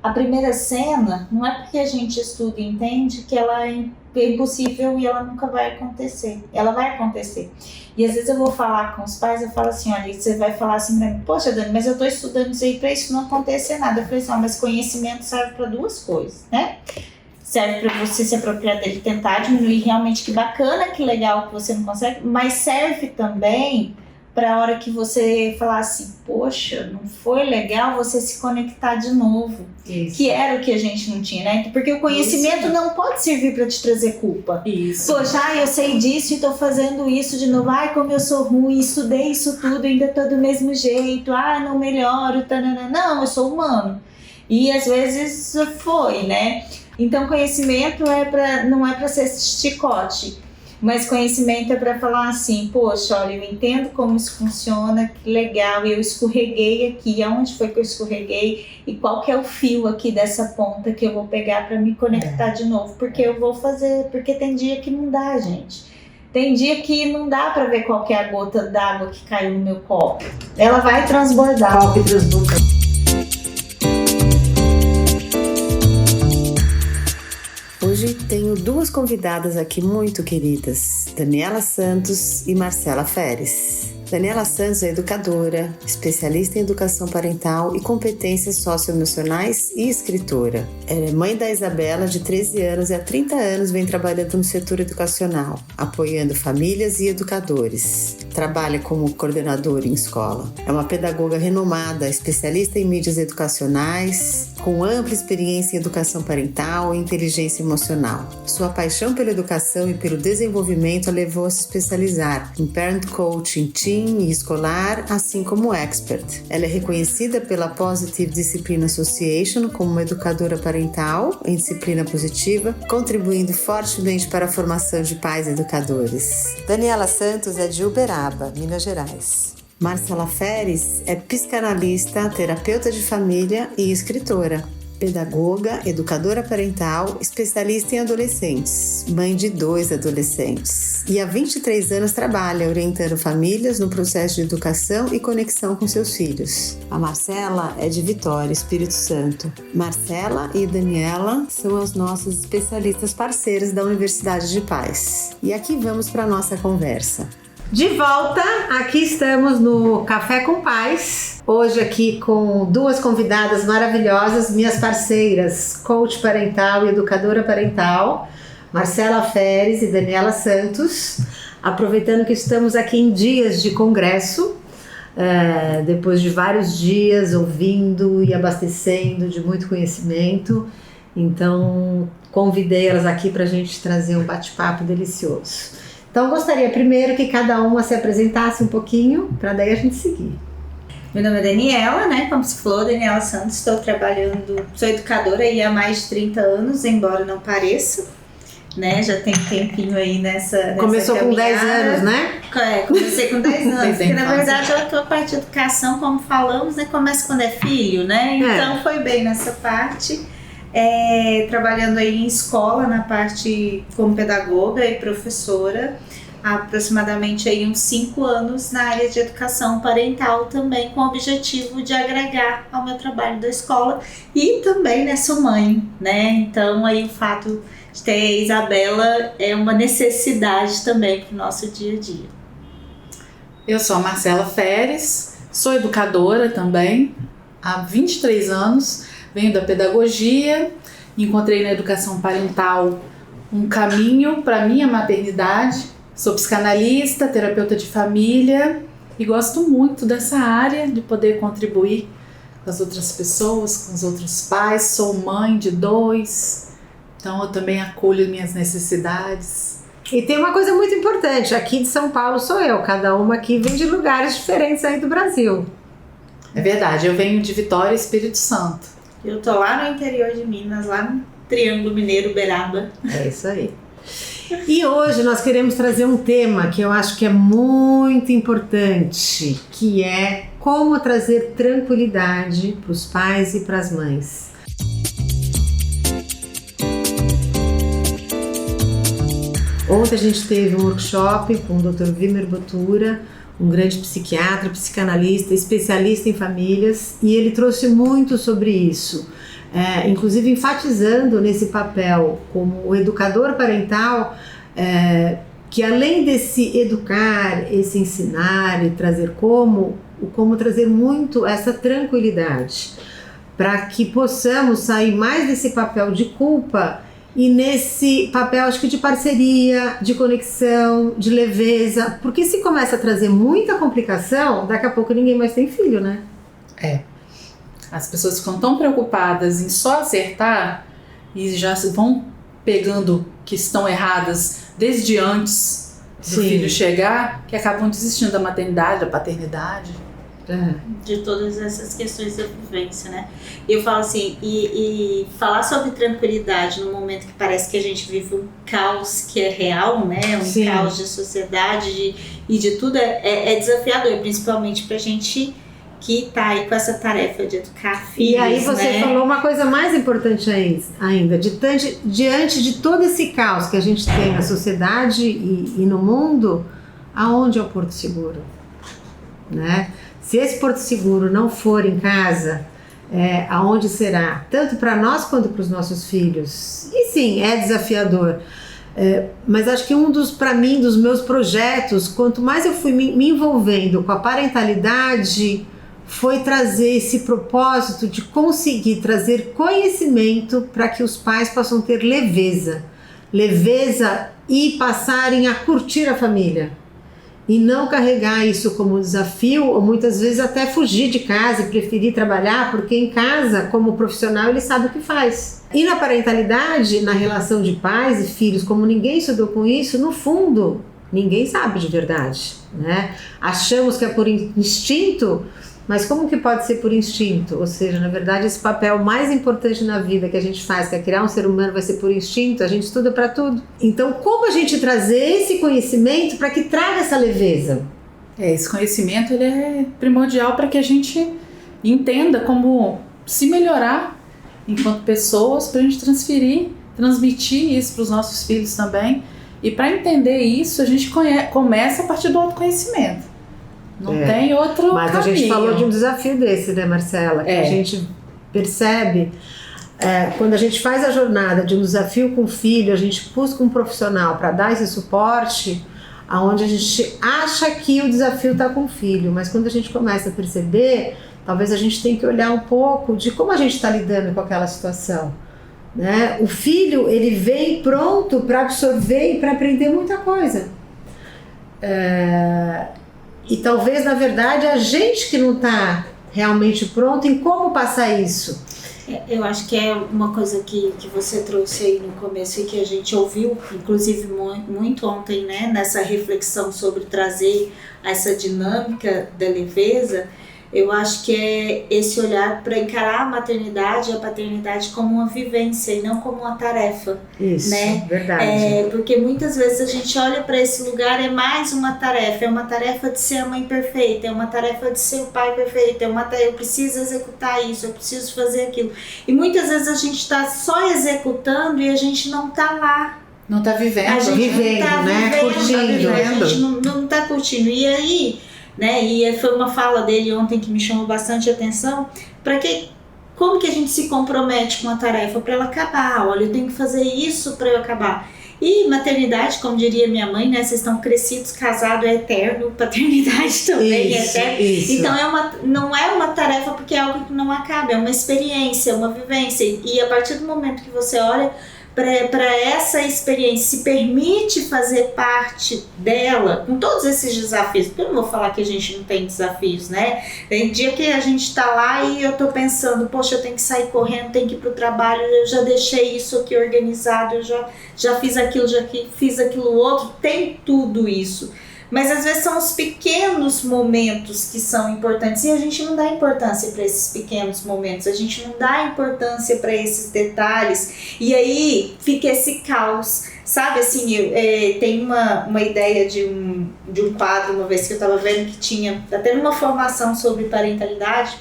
a primeira cena não é porque a gente estuda e entende que ela é impossível e ela nunca vai acontecer. Ela vai acontecer. E às vezes eu vou falar com os pais, eu falo assim, olha, você vai falar assim pra mim, poxa, Dani, mas eu estou estudando isso aí para isso não acontecer nada. Eu falei assim, mas conhecimento serve para duas coisas, né? Serve para você se apropriar dele, tentar diminuir realmente, que bacana, que legal que você não consegue, mas serve também para a hora que você falar assim, poxa, não foi legal, você se conectar de novo. Isso. Que era o que a gente não tinha, né? Porque o conhecimento não pode servir para te trazer culpa. Isso. Poxa, eu sei disso e tô fazendo isso de novo. Ai, como eu sou ruim, estudei isso tudo, ainda tô do mesmo jeito. Ai, não melhoro, tanana. Não, eu sou humano. E às vezes foi, né? Então conhecimento não é para ser chicote. Mas conhecimento é para falar assim, poxa, olha, eu entendo como isso funciona, que legal, eu escorreguei aqui, aonde foi que eu escorreguei e qual que é o fio aqui dessa ponta que eu vou pegar para me conectar de novo, porque eu vou fazer, porque tem dia que não dá, gente. Tem dia que não dá para ver qual que é a gota d'água que caiu no meu copo. Ela vai transbordar. Copo transborda. Hoje tenho duas convidadas aqui muito queridas, Daniela Santos e Marcela Feres. Daniela Santos é educadora, especialista em educação parental e competências socioemocionais e escritora. Ela é mãe da Isabela, de 13 anos, e há 30 anos vem trabalhando no setor educacional, apoiando famílias e educadores. Trabalha como coordenadora em escola. É uma pedagoga renomada, especialista em mídias educacionais, com ampla experiência em educação parental e inteligência emocional. Sua paixão pela educação e pelo desenvolvimento a levou a se especializar em parent coaching, teen e escolar, assim como expert. Ela é reconhecida pela Positive Discipline Association como uma educadora parental em disciplina positiva, contribuindo fortemente para a formação de pais educadores. Daniela Santos é de Uberaba, Minas Gerais. Marcela Feres é psicanalista, terapeuta de família e escritora. Pedagoga, educadora parental, especialista em adolescentes, mãe de 2 adolescentes. E há 23 anos trabalha orientando famílias no processo de educação e conexão com seus filhos. A Marcela é de Vitória, Espírito Santo. Marcela e Daniela são as nossas especialistas parceiras da Universidade de Paz. E aqui vamos para a nossa conversa. De volta, aqui estamos no Café com Paz, hoje aqui com duas convidadas maravilhosas, minhas parceiras, coach parental e educadora parental, Marcela Feres e Daniela Santos, aproveitando que estamos aqui em dias de congresso, depois de vários dias ouvindo e abastecendo de muito conhecimento, então convidei elas aqui para a gente trazer um bate-papo delicioso. Então, gostaria primeiro que cada uma se apresentasse um pouquinho, para daí a gente seguir. Meu nome é Daniela, né? Como se falou, Daniela Santos, estou trabalhando, sou educadora aí há mais de 30 anos, embora não pareça, né? Já tem um tempinho aí nessa Começou caminhada. Com 10 anos, né? Comecei com 10 anos, porque na verdade a parte de educação, como falamos, né? Começa quando é filho, né? Então foi bem nessa parte. Trabalhando aí em escola, na parte como pedagoga e professora, há aproximadamente aí uns 5 anos na área de educação parental também, com o objetivo de agregar ao meu trabalho da escola e também, né, sou mãe, né, então aí o fato de ter a Isabela é uma necessidade também para o nosso dia a dia. Eu sou a Marcela Feres, sou educadora também, há 23 anos, venho da pedagogia, encontrei na educação parental um caminho para minha maternidade. Sou psicanalista, terapeuta de família e gosto muito dessa área de poder contribuir com as outras pessoas, com os outros pais. Sou mãe de 2, então eu também acolho minhas necessidades. E tem uma coisa muito importante, aqui de São Paulo sou eu, cada uma aqui vem de lugares diferentes aí do Brasil. É verdade, eu venho de Vitória, Espírito Santo. Eu tô lá no interior de Minas, lá no Triângulo Mineiro, Uberaba. É isso aí. E hoje nós queremos trazer um tema que eu acho que é muito importante, que é como trazer tranquilidade para os pais e para as mães. Ontem a gente teve um workshop com o Dr. Vimer Botura, um grande psiquiatra, psicanalista, especialista em famílias, e ele trouxe muito sobre isso. inclusive enfatizando nesse papel como o educador parental, que além desse educar, esse ensinar e trazer como trazer muito essa tranquilidade, para que possamos sair mais desse papel de culpa e nesse papel, acho que de parceria, de conexão, de leveza, porque se começa a trazer muita complicação, daqui a pouco ninguém mais tem filho, né? As pessoas ficam tão preocupadas em só acertar e já vão pegando que estão erradas desde antes do filho chegar, que acabam desistindo da maternidade, da paternidade. De todas essas questões da vivência, né? Eu falo assim, e falar sobre tranquilidade no momento que parece que a gente vive um caos que é real, né? Caos de sociedade e de tudo é desafiador, desafiador, pra gente que tá aí com essa tarefa de educar filhos. E aí você falou uma coisa mais importante ainda, diante de todo esse caos que a gente tem na sociedade e no mundo, aonde é o porto seguro? Né? Se esse porto seguro não for em casa, aonde será? Tanto para nós quanto para os nossos filhos. E sim, é desafiador. Mas acho que para mim, dos meus projetos, quanto mais eu fui me envolvendo com a parentalidade, foi trazer esse propósito de conseguir trazer conhecimento para que os pais possam ter leveza e passarem a curtir a família. E não carregar isso como desafio, ou muitas vezes até fugir de casa e preferir trabalhar, porque em casa, como profissional, ele sabe o que faz. E na parentalidade, na relação de pais e filhos, como ninguém estudou com isso, no fundo, ninguém sabe de verdade, né? Achamos que é por instinto, mas como que pode ser por instinto? Ou seja, na verdade, esse papel mais importante na vida que a gente faz, que é criar um ser humano, vai ser por instinto, a gente estuda para tudo. Então, como a gente trazer esse conhecimento para que traga essa leveza? Esse conhecimento ele é primordial para que a gente entenda como se melhorar enquanto pessoas, para a gente transmitir isso para os nossos filhos também. E para entender isso, a gente começa a partir do autoconhecimento. Não tem outro Mas caminho. A gente falou de um desafio desse, né, Marcela? Que a gente percebe, quando a gente faz a jornada de um desafio com o filho, a gente busca um profissional para dar esse suporte, aonde a gente acha que o desafio está com o filho, mas quando a gente começa a perceber, talvez a gente tenha que olhar um pouco de como a gente está lidando com aquela situação. Né? O filho, ele vem pronto para absorver e para aprender muita coisa. E talvez, na verdade, a gente que não está realmente pronto em como passar isso. Eu acho que é uma coisa que você trouxe aí no começo e que a gente ouviu, inclusive muito ontem, né, nessa reflexão sobre trazer essa dinâmica da leveza. Eu acho que é esse olhar para encarar a maternidade e a paternidade como uma vivência e não como uma tarefa. Isso, né? Verdade. Porque muitas vezes a gente olha para esse lugar, é mais uma tarefa, é uma tarefa de ser a mãe perfeita, é uma tarefa de ser o pai perfeito, eu preciso executar isso, eu preciso fazer aquilo. E muitas vezes a gente está só executando e a gente não está lá. Não está vivendo. A gente vivendo, não tá né? Curtindo. A gente não está curtindo. E aí... Né? E foi uma fala dele ontem que me chamou bastante atenção, como que a gente se compromete com a tarefa para ela acabar. Olha, eu tenho que fazer isso para eu acabar. E maternidade, como diria minha mãe, né? Vocês estão crescidos, casado é eterno, paternidade também é eterno. Então não é uma tarefa porque é algo que não acaba, é uma experiência, uma vivência. E a partir do momento que você olha para essa experiência, se permite fazer parte dela, com todos esses desafios, porque eu não vou falar que a gente não tem desafios, né? Tem dia que a gente tá lá e eu tô pensando, poxa, eu tenho que sair correndo, tenho que ir pro trabalho, eu já deixei isso aqui organizado, eu já fiz aquilo, já fiz aquilo outro, tem tudo isso. Mas às vezes são os pequenos momentos que são importantes e a gente não dá importância para esses pequenos momentos, a gente não dá importância para esses detalhes e aí fica esse caos, sabe? Assim, tem uma ideia de um quadro uma vez que eu estava vendo que tinha até numa formação sobre parentalidade,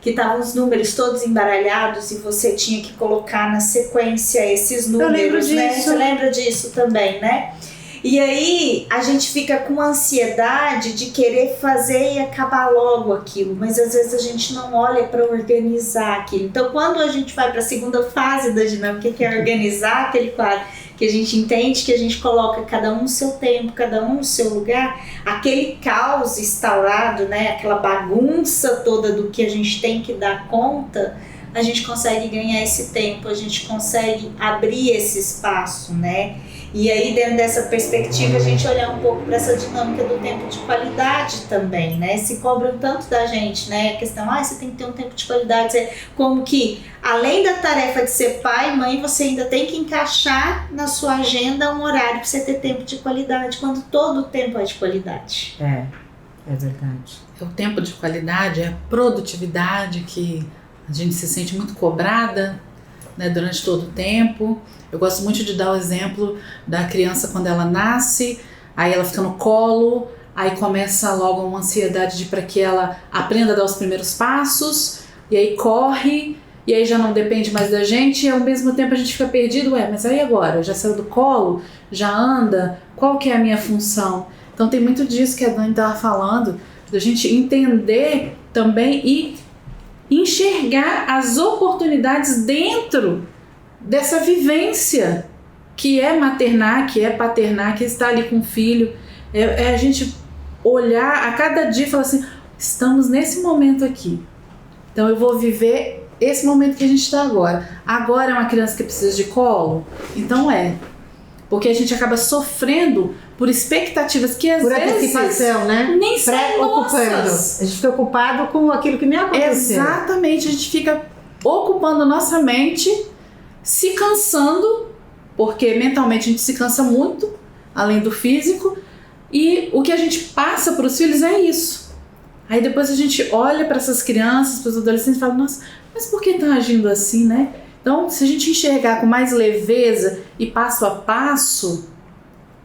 que estavam os números todos embaralhados e você tinha que colocar na sequência esses números, né? Você lembra disso também, né? E aí a gente fica com ansiedade de querer fazer e acabar logo aquilo, mas às vezes a gente não olha para organizar aquilo. Então, quando a gente vai para a segunda fase da dinâmica, que é organizar aquele quadro, que a gente entende que a gente coloca cada um no seu tempo, cada um no seu lugar, aquele caos instaurado, né, aquela bagunça toda do que a gente tem que dar conta, a gente consegue ganhar esse tempo, a gente consegue abrir esse espaço, né? E aí, dentro dessa perspectiva, a gente olhar um pouco para essa dinâmica do tempo de qualidade também, né? Se cobram tanto da gente, né? A questão, você tem que ter um tempo de qualidade. Como que, além da tarefa de ser pai e mãe, você ainda tem que encaixar na sua agenda um horário para você ter tempo de qualidade, quando todo o tempo é de qualidade. É verdade. O tempo de qualidade, é a produtividade que a gente se sente muito cobrada, né, durante todo o tempo. Eu gosto muito de dar o exemplo da criança quando ela nasce, aí ela fica no colo, aí começa logo uma ansiedade para que ela aprenda a dar os primeiros passos, e aí corre, e aí já não depende mais da gente, e ao mesmo tempo a gente fica perdido, mas aí agora? Já saiu do colo? Já anda? Qual que é a minha função? Então tem muito disso que a Dani estava falando, da gente entender também e enxergar as oportunidades dentro dessa vivência que é maternar, que é paternar, que está ali com o filho. É a gente olhar a cada dia e falar assim, estamos nesse momento aqui, então eu vou viver esse momento que a gente está agora. Agora é uma criança que precisa de colo? Então porque a gente acaba sofrendo por expectativas que às vezes... Por antecipação, né? Nem são nossas. A gente fica ocupado com aquilo que nem aconteceu. Exatamente, a gente fica ocupando nossa mente, se cansando, porque mentalmente a gente se cansa muito, além do físico, e o que a gente passa para os filhos é isso. Aí depois a gente olha para essas crianças, para os adolescentes e fala, nossa, mas por que estão agindo assim, né? Então, se a gente enxergar com mais leveza e passo a passo,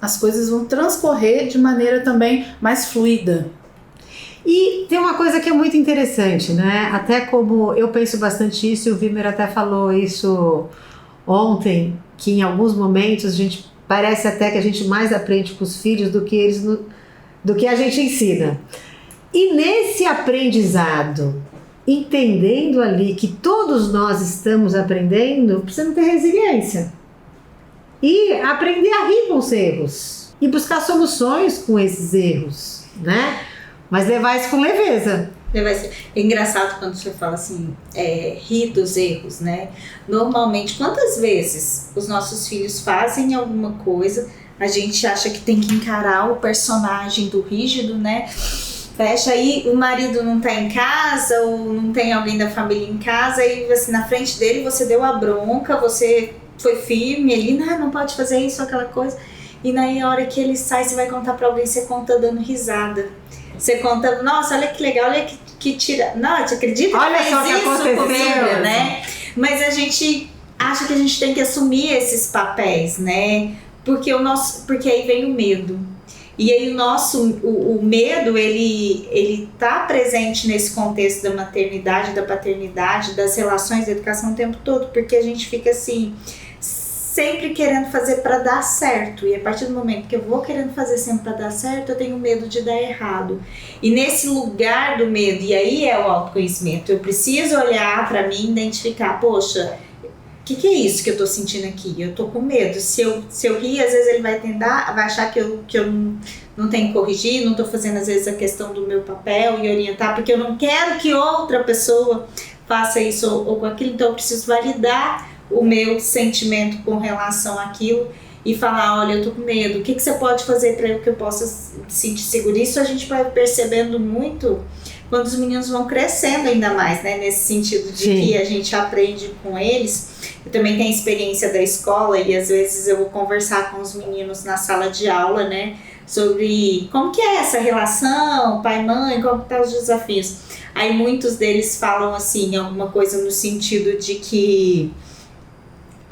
as coisas vão transcorrer de maneira também mais fluida. E tem uma coisa que é muito interessante, né? Até como eu penso bastante isso, e o Wimmer até falou isso ontem, que em alguns momentos a gente parece até que a gente mais aprende com os filhos do que a gente ensina. E nesse aprendizado, entendendo ali que todos nós estamos aprendendo, precisamos ter resiliência. E aprender a rir com os erros. E buscar soluções com esses erros, né? Mas levar isso com leveza. É engraçado quando você fala assim, rir dos erros, né? Normalmente, quantas vezes os nossos filhos fazem alguma coisa, a gente acha que tem que encarar o personagem do rígido, né? Fecha aí, o marido não tá em casa, ou não tem alguém da família em casa, e assim, na frente dele você deu a bronca, você foi firme ali, não pode fazer isso, aquela coisa. E na hora que ele sai, você vai contar pra alguém, você conta dando risada. Você conta, nossa, olha que legal, olha que tira... Não, te acredita? Olha só o que aconteceu, comigo, né? Mas a gente acha que a gente tem que assumir esses papéis, né? Porque aí vem o medo. E aí o medo, ele tá presente nesse contexto da maternidade, da paternidade, das relações, da educação o tempo todo, porque a gente fica assim, sempre querendo fazer para dar certo, e a partir do momento que eu vou querendo fazer sempre para dar certo, eu tenho medo de dar errado. E nesse lugar do medo, e aí é o autoconhecimento, eu preciso olhar para mim, identificar, poxa, o que é isso que eu tô sentindo aqui? Eu tô com medo. Se eu rir, às vezes ele vai achar que eu não tenho que corrigir, não tô fazendo às vezes a questão do meu papel e orientar, porque eu não quero que outra pessoa faça isso ou com aquilo, então eu preciso validar o meu sentimento com relação àquilo e falar, olha, eu tô com medo, o que você pode fazer para que eu possa me sentir seguro? Isso a gente vai percebendo muito quando os meninos vão crescendo ainda mais, né? Nesse sentido de Sim. Que a gente aprende com eles. Eu também tenho experiência da escola e às vezes eu vou conversar com os meninos na sala de aula, né? Sobre como que é essa relação, pai-mãe, como que tá os desafios. Aí muitos deles falam assim, alguma coisa no sentido de que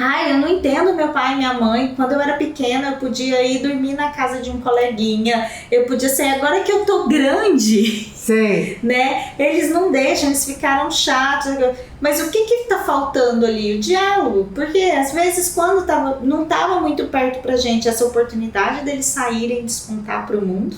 Ai, eu não entendo meu pai e minha mãe. Quando eu era pequena, eu podia ir dormir na casa de um coleguinha. Eu podia sair. Agora que eu tô grande, Sei. né? Eles não deixam, eles ficaram chatos. Mas o que tá faltando ali? O diálogo. Porque às vezes quando não tava muito perto pra gente essa oportunidade deles saírem, despontar pro mundo,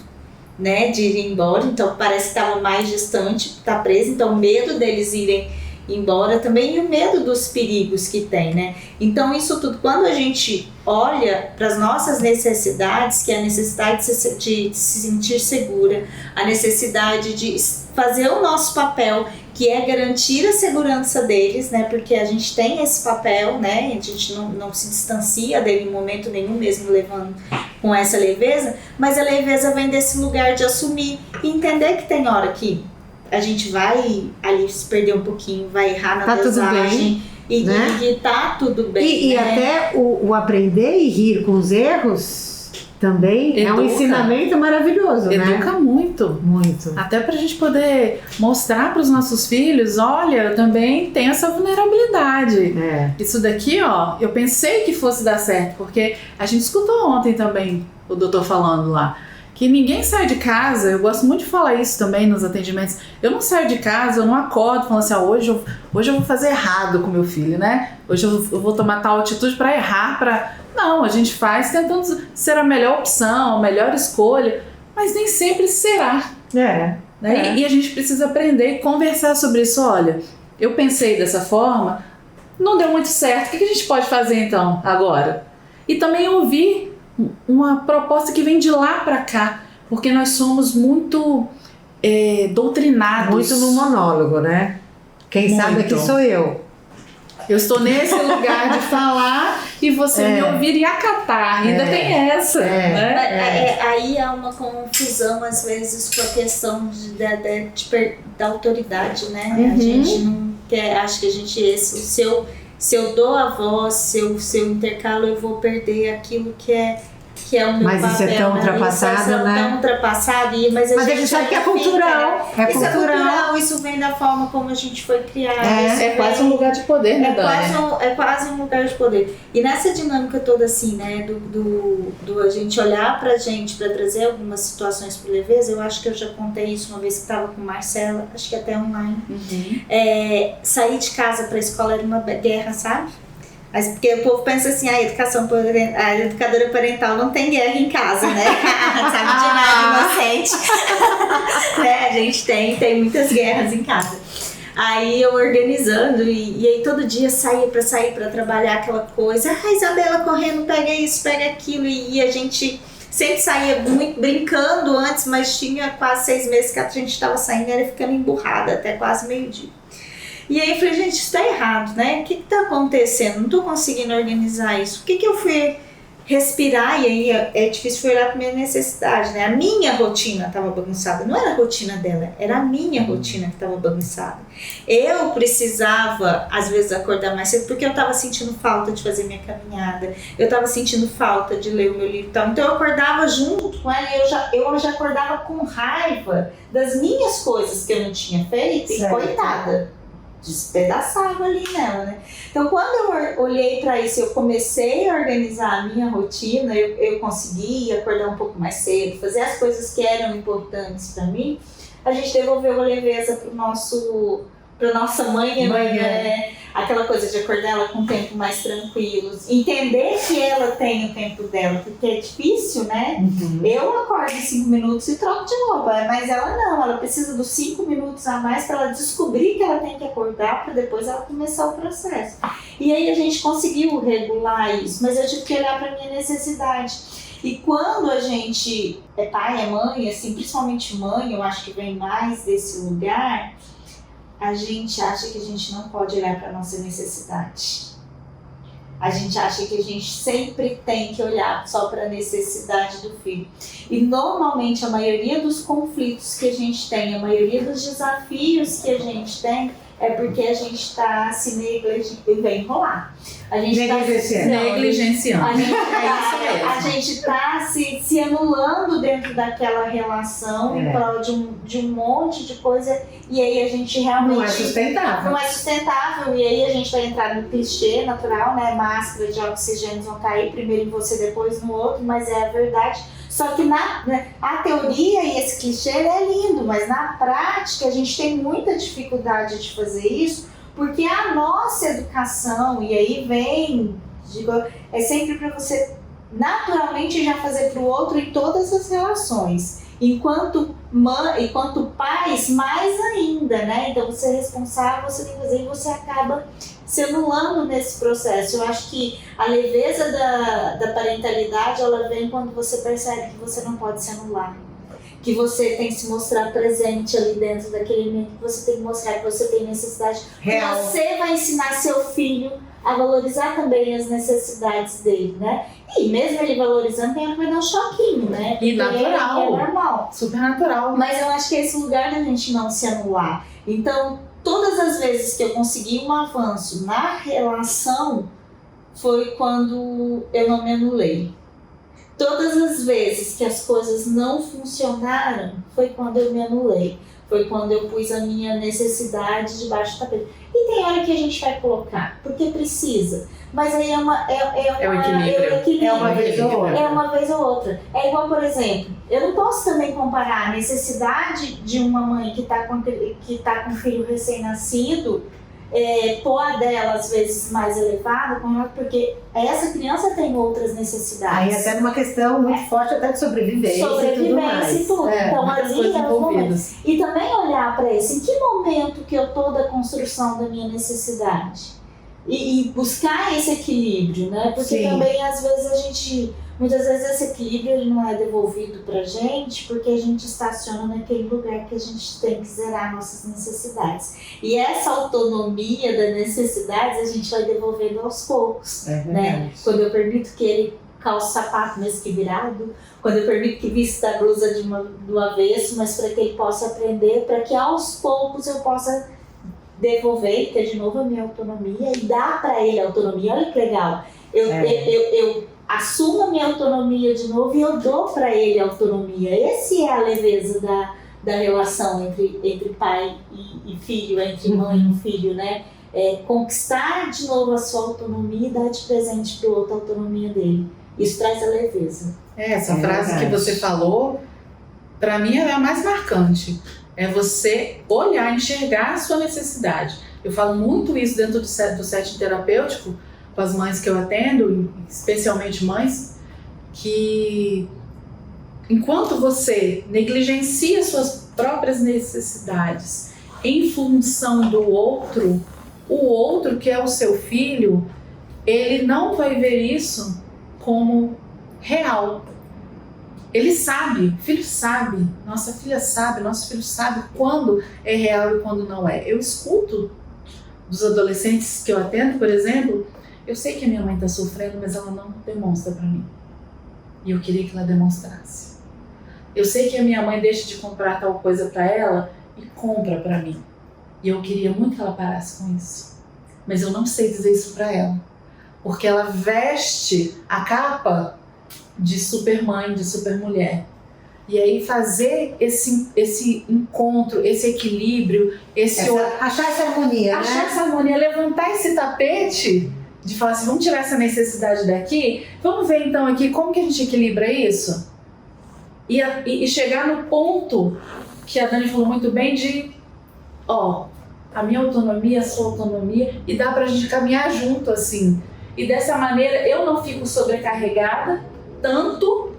né? De ir embora. Então parece que tava mais distante, tá preso. Então o medo deles irem embora também, e o medo dos perigos que tem, né? Então isso tudo, quando a gente olha para as nossas necessidades, que é a necessidade de se sentir segura, a necessidade de fazer o nosso papel, que é garantir a segurança deles, né? Porque a gente tem esse papel, né? A gente não se distancia dele em momento nenhum, mesmo levando com essa leveza, mas a leveza vem desse lugar de assumir e entender que tem hora que a gente vai ali se perder um pouquinho, vai errar na dosagem e tá tudo bem. E até o aprender e rir com os erros também é um ensinamento maravilhoso, né? Educa muito. Muito. Até pra gente poder mostrar pros nossos filhos, olha, eu também tenho essa vulnerabilidade. Isso daqui, ó, eu pensei que fosse dar certo, porque a gente escutou ontem também o doutor falando lá, que ninguém sai de casa, eu gosto muito de falar isso também nos atendimentos, eu não saio de casa, eu não acordo falando assim, hoje eu vou fazer errado com meu filho, né? Hoje eu vou tomar tal atitude para errar, Não, a gente faz tentando ser a melhor opção, a melhor escolha, mas nem sempre será. Né? E a gente precisa aprender e conversar sobre isso. Olha, eu pensei dessa forma, não deu muito certo, o que a gente pode fazer então, agora? E também ouvir uma proposta que vem de lá para cá, porque nós somos muito doutrinados. Muito no monólogo, né? Quem sabe aqui sou eu. Eu estou nesse lugar de falar e você me ouvir e acatar. Ainda tem essa. Né? Aí há uma confusão, às vezes, com a questão da autoridade, né? A gente não quer, acho que a gente, se eu dou a voz, se eu intercalo, eu vou perder aquilo que é o meu papel. Mas isso é tão ultrapassado, né? Tão ultrapassado, mas a gente sabe que é cultural. Isso é cultural, isso vem da forma como a gente foi criado. É quase um lugar de poder, né, Dani? É quase um lugar de poder. E nessa dinâmica toda assim, né, do a gente olhar pra gente, pra trazer algumas situações pro leveza, eu acho que eu já contei isso uma vez que estava com Marcela, acho que até online. Sair de casa pra escola era uma guerra, sabe? Mas porque o povo pensa assim, a educadora parental não tem guerra em casa, né? Sabe de nada, inocente. Né? A gente tem muitas guerras em casa. Aí eu organizando, e aí todo dia sair pra trabalhar aquela coisa. Isabela correndo, pega isso, pega aquilo. E a gente sempre saía muito brincando antes, mas tinha quase 6 meses que a gente estava saindo e era ficando emburrada até quase meio-dia. E aí eu falei, gente, isso tá errado, né? O que tá acontecendo? Não tô conseguindo organizar isso. O que eu fui respirar? E aí é difícil olhar pra minha necessidade, né? A minha rotina tava bagunçada. Não era a rotina dela, era a minha rotina que tava bagunçada. Eu precisava, às vezes, acordar mais cedo porque eu tava sentindo falta de fazer minha caminhada. Eu tava sentindo falta de ler o meu livro e tal. Então eu acordava junto com ela e eu já acordava com raiva das minhas coisas que eu não tinha feito. E coitada, despedaçava ali nela, né? Então, quando eu olhei para isso, eu comecei a organizar a minha rotina, eu consegui acordar um pouco mais cedo, fazer as coisas que eram importantes para mim, a gente devolveu a leveza para nossa mãe, né? Aquela coisa de acordar ela com um tempo mais tranquilo, entender que ela tem o tempo dela, porque é difícil, né? Eu acordo em 5 minutos e troco de roupa, mas ela não, ela precisa dos 5 minutos a mais para ela descobrir que ela tem que acordar para depois ela começar o processo. E aí a gente conseguiu regular isso, mas eu tive que olhar para minha necessidade. E quando a gente é pai, é mãe, assim, principalmente mãe, eu acho que vem mais desse lugar, a gente acha que a gente não pode olhar para a nossa necessidade. A gente acha que a gente sempre tem que olhar só para a necessidade do filho. E normalmente a maioria dos conflitos que a gente tem, a maioria dos desafios que a gente tem, é porque a gente está se negligenciando, vai enrolar. A gente Negligenciando. A gente isso mesmo. a gente tá se anulando dentro daquela relação em prol de um monte de coisa, e aí a gente realmente Não é sustentável. não é sustentável, e aí a gente vai entrar no clichê natural, né? Máscaras de oxigênio vão cair primeiro em você, depois no outro, mas é a verdade. Só que a teoria e esse clichê é lindo, mas na prática a gente tem muita dificuldade de fazer isso, porque a nossa educação, e aí vem, é sempre para você naturalmente já fazer para o outro em todas as relações. Enquanto pais, mais ainda, né? Então você é responsável, você tem que fazer, e você acaba se anulando nesse processo. Eu acho que a leveza da parentalidade, ela vem quando você percebe que você não pode se anular. Que você tem que se mostrar presente ali dentro daquele ambiente, que você tem que mostrar que você tem necessidade. Real. Você vai ensinar seu filho a valorizar também as necessidades dele, né? E mesmo ele valorizando, tem que dar um choquinho, né? E natural. É normal. Super natural. Mas eu acho que é esse lugar da gente não se anular. Então, todas as vezes que eu consegui um avanço na relação, foi quando eu não me anulei. Todas as vezes que as coisas não funcionaram, foi quando eu me anulei. Foi quando eu pus a minha necessidade debaixo do tapete. E tem hora que a gente vai colocar, porque precisa. Mas aí é um equilíbrio. É uma vez ou outra. É uma vez ou outra. É igual, por exemplo, eu não posso também comparar a necessidade de uma mãe que está com um filho recém-nascido, pôr a dela às vezes mais elevada, porque essa criança tem outras necessidades. Aí até numa questão muito forte até de sobrevivência e tudo. Então ali é os momentos. E também olhar para isso, em que momento que eu estou da construção da minha necessidade? E buscar esse equilíbrio, né? Porque Sim. também às vezes muitas vezes esse equilíbrio ele não é devolvido pra gente porque a gente estaciona naquele lugar que a gente tem que zerar nossas necessidades. E essa autonomia das necessidades a gente vai devolvendo aos poucos, né? Quando eu permito que ele calce o sapato mesmo que virado, quando eu permito que vista a blusa do avesso, mas para que ele possa aprender, para que aos poucos eu possa devolver e ter de novo a minha autonomia e dar para ele a autonomia. Olha que legal. Eu assumo a minha autonomia de novo e eu dou para ele a autonomia. Essa é a leveza da relação entre pai e filho, entre mãe e filho, né? Conquistar de novo a sua autonomia e dar de presente para o outro a autonomia dele. Isso traz a leveza. Essa frase que você falou, para mim ela é a mais marcante. É você olhar, enxergar a sua necessidade. Eu falo muito isso dentro do setting terapêutico, com as mães que eu atendo, especialmente mães, que enquanto você negligencia suas próprias necessidades em função do outro, o outro, que é o seu filho, ele não vai ver isso como real. Ele sabe, o filho sabe, nossa filha sabe, nosso filho sabe quando é real e quando não é. Eu escuto dos adolescentes que eu atendo, por exemplo, eu sei que a minha mãe está sofrendo, mas ela não demonstra para mim. E eu queria que ela demonstrasse. Eu sei que a minha mãe deixa de comprar tal coisa para ela e compra para mim. E eu queria muito que ela parasse com isso. Mas eu não sei dizer isso para ela. Porque ela veste a capa de supermãe, de supermulher. E aí fazer esse encontro, esse equilíbrio, achar essa harmonia, achar essa harmonia, levantar esse tapete de falar assim, vamos tirar essa necessidade daqui, vamos ver então aqui como que a gente equilibra isso e chegar no ponto que a Dani falou muito bem de a minha autonomia, a sua autonomia, e dá pra gente caminhar junto assim. E dessa maneira eu não fico sobrecarregada tanto,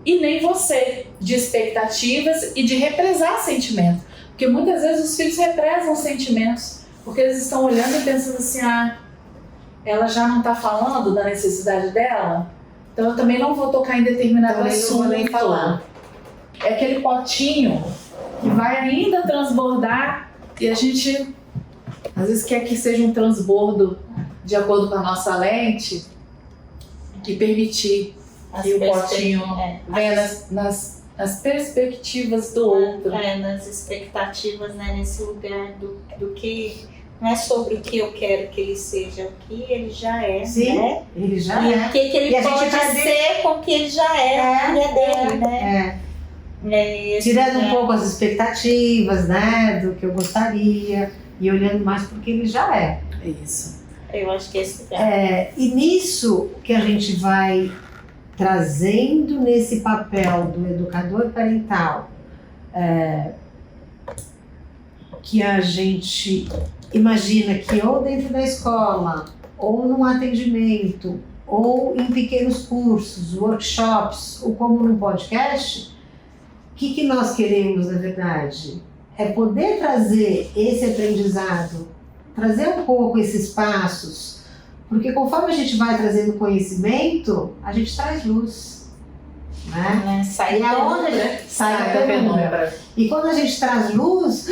e nem você, de expectativas e de represar sentimento. Porque muitas vezes os filhos represam sentimentos, porque eles estão olhando e pensando assim, ela já não está falando da necessidade dela, então eu também não vou tocar em determinado assunto. Não vou nem falar. É aquele potinho que vai ainda transbordar, e a gente às vezes quer que seja um transbordo de acordo com a nossa lente, e permitir que o potinho venha nas perspectivas do outro. Nas expectativas, né, nesse lugar do que Não é sobre o que eu quero que ele seja, o que ele já é, Sim, né? ele já E é. o que ele E a gente pode vai ser com o que ele já é, é dele, né? Tirando um pouco as expectativas, né, do que eu gostaria e olhando mais porque ele já é. Isso. Eu acho que esse lugar. E nisso que a gente vai trazendo nesse papel do educador parental, que a gente imagina que ou dentro da escola, ou num atendimento, ou em pequenos cursos, workshops, ou como num podcast, o que nós queremos, na verdade? É poder trazer esse aprendizado, trazer um pouco esses passos, porque conforme a gente vai trazendo conhecimento, a gente traz luz, né? Sai E da aonde a penumbra. gente sai da penumbra. E quando a gente traz luz,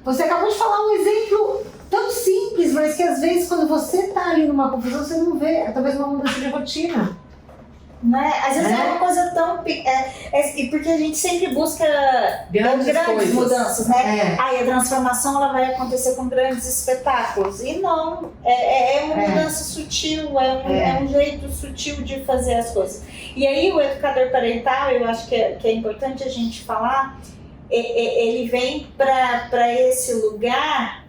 você acabou de falar um exemplo tão simples, mas que às vezes quando você está ali numa confusão, você não vê, é talvez uma mudança de rotina. Né? Às vezes é uma coisa tão. E porque a gente sempre busca Grandes coisas. mudanças, né? É. Aí a transformação ela vai acontecer com grandes espetáculos. E não, é uma mudança sutil, é um jeito sutil de fazer as coisas. E aí o educador parental, eu acho que é importante a gente falar, ele vem para esse lugar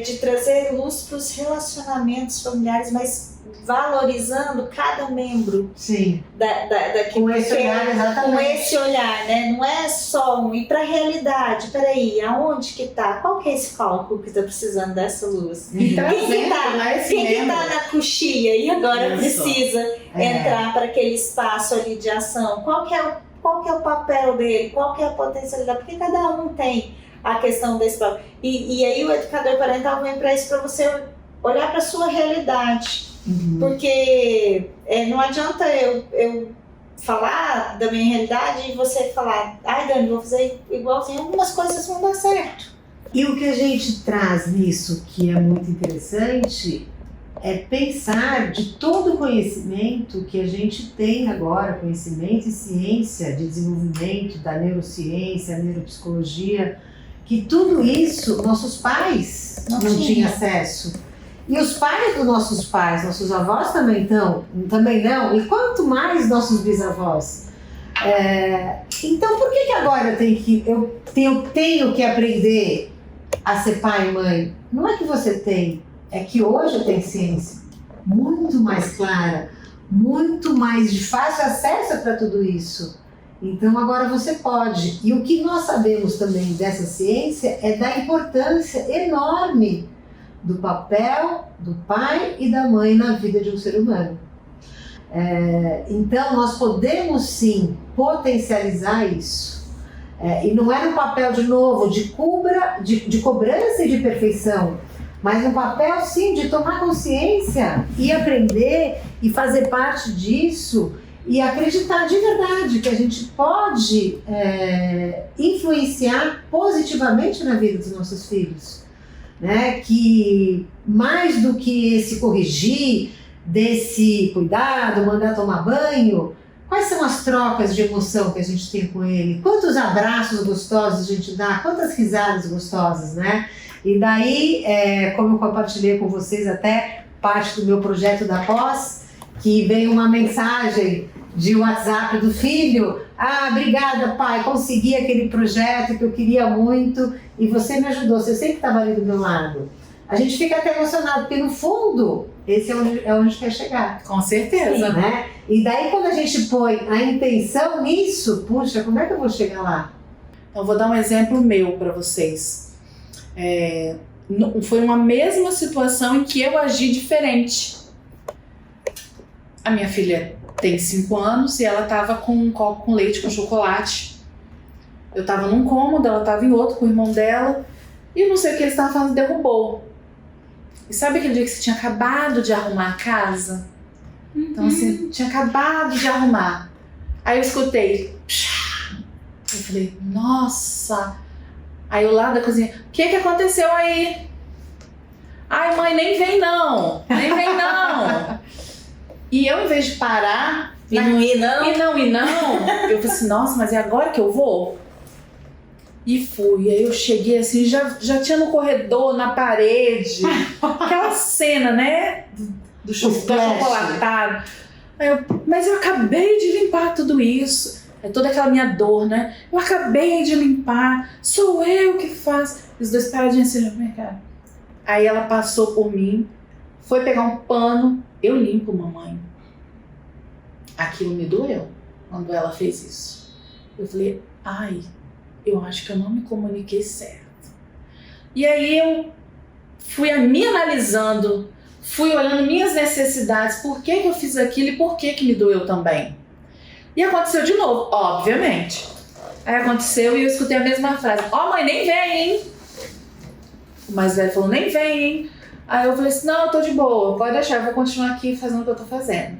de trazer luz para os relacionamentos familiares, mas valorizando cada membro. Sim. Daquilo Com esse olhar, exatamente. Com esse olhar, né? Não é só um. E para a realidade, peraí, aonde que tá? Qual que é esse cálculo que tá precisando dessa luz? E Quem trazendo, né, esse que membro. tá na coxia e agora Isso. precisa entrar para aquele espaço ali de ação? Qual que é o papel dele? Qual que é a potencialidade? Porque cada um tem a questão desse papel. E aí o educador parental vem para isso, para você olhar para sua realidade. Porque não adianta eu falar da minha realidade e você falar, ai Dani, vou fazer igualzinho, algumas coisas vão dar certo. E o que a gente traz nisso, que é muito interessante, é pensar de todo o conhecimento que a gente tem agora, conhecimento e ciência de desenvolvimento da neurociência, neuropsicologia, que tudo isso nossos pais não tinham acesso. E os pais dos nossos pais, nossos avós também não, e quanto mais nossos bisavós. Então por que agora eu tenho que aprender a ser pai e mãe? Não é que você tem, é que hoje tem ciência muito mais clara, muito mais de fácil acesso para tudo isso. Então agora você pode. E o que nós sabemos também dessa ciência é da importância enorme do papel do pai e da mãe na vida de um ser humano. Então nós podemos sim potencializar isso. E não é no papel de novo de cobrança e de perfeição, mas no papel sim de tomar consciência e aprender e fazer parte disso e acreditar de verdade que a gente pode influenciar positivamente na vida dos nossos filhos. Né? Que mais do que esse corrigir, desse cuidado, mandar tomar banho, quais são as trocas de emoção que a gente tem com ele? Quantos abraços gostosos a gente dá? Quantas risadas gostosas, né? E daí, como eu compartilhei com vocês até parte do meu projeto da pós, que veio uma mensagem de WhatsApp do filho: obrigada pai, consegui aquele projeto que eu queria muito e você me ajudou, você sempre estava ali do meu lado. A gente fica até emocionado, porque no fundo, esse é onde a gente quer chegar. Com certeza. Sim, né? E daí quando a gente põe a intenção nisso, puxa, como é que eu vou chegar lá? Então, vou dar um exemplo meu para vocês. Foi uma mesma situação em que eu agi diferente. A minha filha tem 5 anos e ela tava com um copo com leite com chocolate. Eu tava num cômodo, ela tava em outro com o irmão dela e eu não sei o que eles estavam fazendo, derrubou. E sabe aquele dia que você tinha acabado de arrumar a casa? Então assim, tinha acabado de arrumar. Aí eu escutei. Eu falei, nossa. Aí eu lá da cozinha, o que aconteceu aí? Ai mãe, nem vem não. E eu, em vez de parar E não ir não? eu falei assim, nossa, mas é agora que eu vou? E fui. Aí eu cheguei assim, já tinha no corredor, na parede, aquela cena, né? Do chocolatado. Mas eu acabei de limpar tudo isso. É toda aquela minha dor, né? Eu acabei de limpar, sou eu que faço. Os dois paradinhos assim, minha cara. Aí ela passou por mim, foi pegar um pano, eu limpo, mamãe. Aquilo me doeu quando ela fez isso. Eu falei, ai, eu acho que eu não me comuniquei certo. E aí eu fui me analisando, fui olhando minhas necessidades, por que eu fiz aquilo e por que me doeu também. E aconteceu de novo, obviamente. Aí aconteceu e eu escutei a mesma frase. Ó, mãe, nem vem, hein? O mais velho falou, nem vem, hein? Aí eu falei assim, não, eu tô de boa, pode deixar, eu vou continuar aqui fazendo o que eu tô fazendo.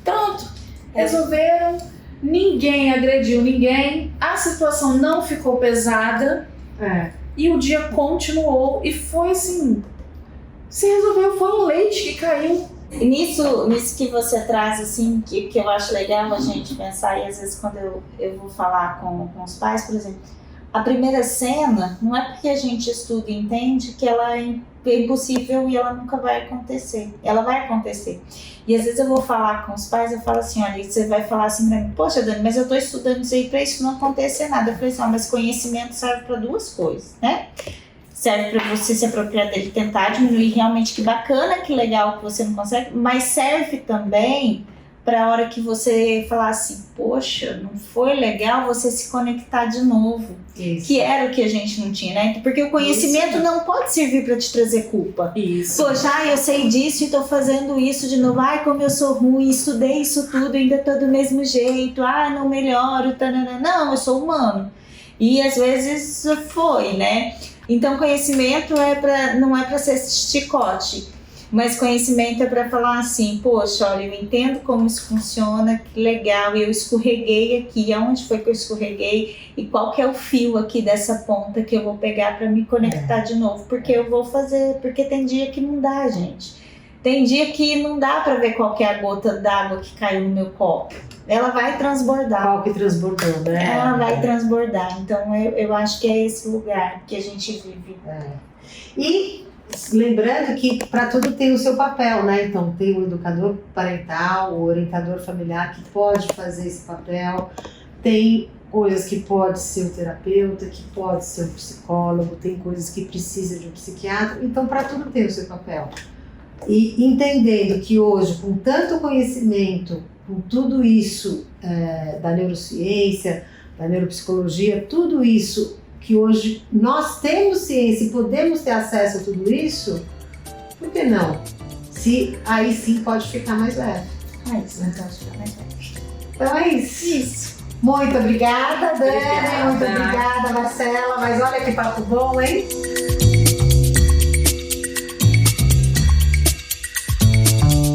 Pronto, resolveram, ninguém agrediu ninguém, a situação não ficou pesada e o dia continuou e foi assim, se resolveu, foi um leite que caiu. Nisso que você traz, assim, que eu acho legal a gente pensar, e às vezes quando eu vou falar com os pais, por exemplo, a primeira cena, não é porque a gente estuda e entende que ela é impossível e ela nunca vai acontecer. Ela vai acontecer. E às vezes eu vou falar com os pais, eu falo assim, olha, você vai falar assim pra mim, poxa, Dani, mas eu tô estudando isso aí pra isso não acontecer nada. Eu falei assim, mas conhecimento serve pra duas coisas, né? Serve para você se apropriar dele, tentar diminuir realmente, que bacana, que legal que você não consegue, mas serve também para a hora que você falar assim, poxa, não foi legal, você se conectar de novo. Isso. Que era o que a gente não tinha, né? Porque o conhecimento não pode servir para te trazer culpa. Isso. Poxa, eu sei disso e tô fazendo isso de novo, como eu sou ruim, estudei isso tudo, ainda tô do mesmo jeito, não melhoro, tanana. Não, eu sou humano. E às vezes foi, né? Então conhecimento não é para ser chicote, mas conhecimento é para falar assim, poxa, olha, eu entendo como isso funciona, que legal, eu escorreguei aqui, aonde foi que eu escorreguei e qual que é o fio aqui dessa ponta que eu vou pegar para me conectar de novo, porque eu vou fazer, porque tem dia que não dá, gente. Tem dia que não dá para ver qual que é a gota d'água que caiu no meu copo. Ela vai transbordar. Qual que transbordou, né? Ela vai transbordar. Então, eu acho que é esse lugar que a gente vive. E lembrando que para tudo tem o seu papel, né? Então, tem o educador parental, o orientador familiar que pode fazer esse papel. Tem coisas que pode ser o terapeuta, que pode ser o psicólogo, tem coisas que precisa de um psiquiatra. Então, para tudo tem o seu papel. E entendendo que hoje, com tanto conhecimento, com tudo isso da neurociência, da neuropsicologia, tudo isso que hoje nós temos ciência e podemos ter acesso a tudo isso, por que não? Aí sim pode ficar mais leve. Pode ficar mais leve. Então é isso. Muito obrigada, Dani. Muito obrigada, Marcela. Mas olha que papo bom, hein?